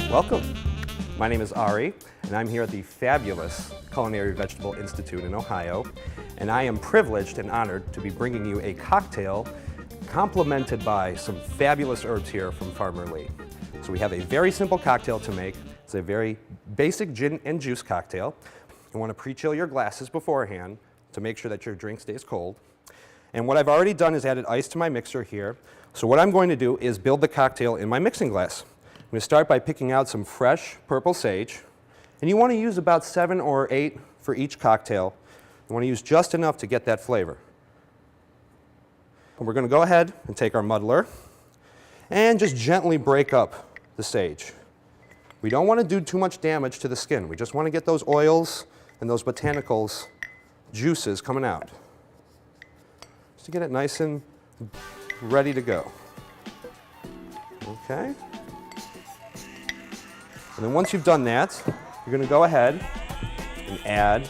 Welcome. My name is Ari, and I'm here at the fabulous Culinary Vegetable Institute in Ohio, and I am privileged and honored to be bringing you a cocktail complemented by some fabulous herbs here from Farmer Lee. So we have a very simple cocktail to make. It's a very basic gin and juice cocktail. You want to pre-chill your glasses beforehand to make sure that your drink stays cold. And what I've already done is added ice to my mixer here. So what I'm going to do is build the cocktail in my mixing glass. I'm going to start by picking out some fresh purple sage. And you want to use about 7 or 8 for each cocktail. You want to use just enough to get that flavor. And we're going to go ahead and take our muddler and just gently break up the sage. We don't want to do too much damage to the skin. We just want to get those oils and those botanicals, juices coming out. Just to get it nice and ready to go. Okay. And then once you've done that, you're going to go ahead and add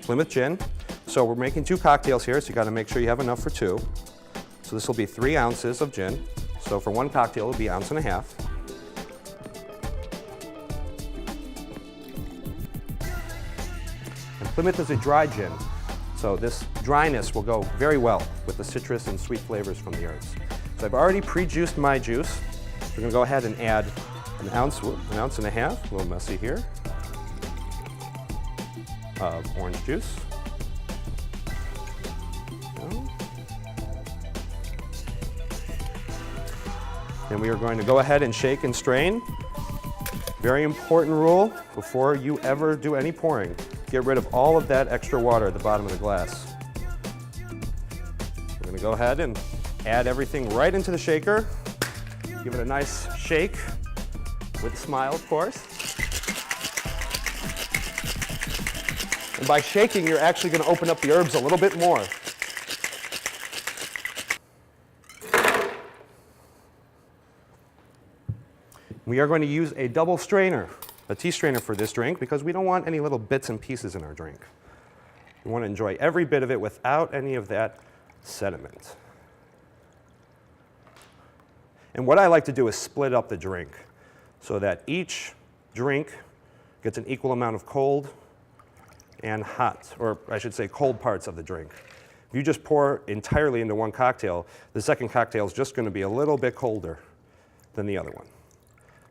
Plymouth gin. So we're making 2 cocktails here, so you got to make sure you have enough for 2. So this will be 3 ounces of gin. So for 1 cocktail, it'll be 1.5 ounces. And Plymouth is a dry gin, so this dryness will go very well with the citrus and sweet flavors from the herbs. So I've already pre-juiced my juice. We're going to go ahead and add 1.5 ounces, a little messy here, of orange juice. And we are going to go ahead and shake and strain. Very important rule before you ever do any pouring. Get rid of all of that extra water at the bottom of the glass. We're going to go ahead and add everything right into the shaker. Give it a nice shake with a smile, of course. And by shaking, you're actually going to open up the herbs a little bit more. We are going to use a double strainer, a tea strainer for this drink, because we don't want any little bits and pieces in our drink. We want to enjoy every bit of it without any of that sediment. And what I like to do is split up the drink so that each drink gets an equal amount of cold and hot, or I should say cold parts of the drink. If you just pour entirely into one cocktail, the second cocktail is just going to be a little bit colder than the other one.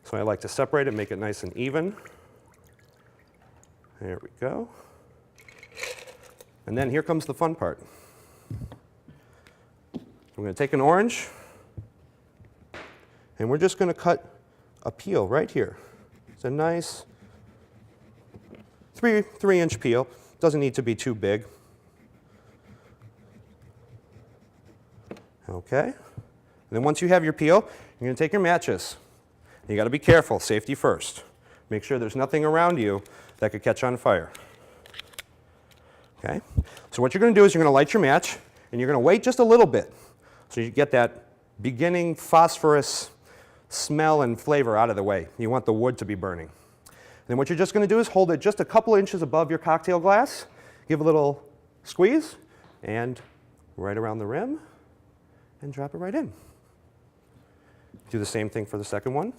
So I like to separate it, make it nice and even. There we go. And then here comes the fun part. I'm going to take an orange, and we're just going to cut a peel right here. It's a nice 3-inch peel. Doesn't need to be too big. Okay. And then once you have your peel, you're going to take your matches. You got to be careful, safety first. Make sure there's nothing around you that could catch on fire. Okay? So what you're going to do is you're going to light your match, and you're going to wait just a little bit so you get that beginning phosphorus smell and flavor out of the way. You want the wood to be burning. And then what you're just going to do is hold it just a couple inches above your cocktail glass, give a little squeeze, and right around the rim, and drop it right in. Do the same thing for the second one.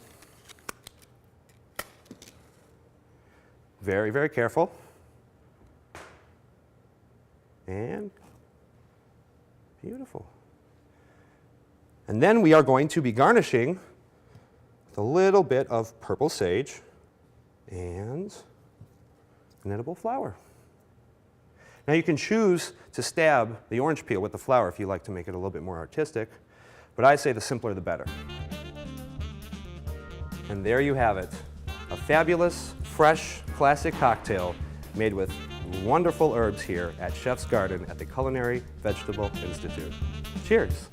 Very, very careful. And beautiful. And then we are going to be garnishing with a little bit of purple sage and an edible flower. Now you can choose to stab the orange peel with the flower if you like to make it a little bit more artistic, but I say the simpler the better. And there you have it, a fabulous, fresh, classic cocktail made with wonderful herbs here at Chef's Garden at the Culinary Vegetable Institute. Cheers.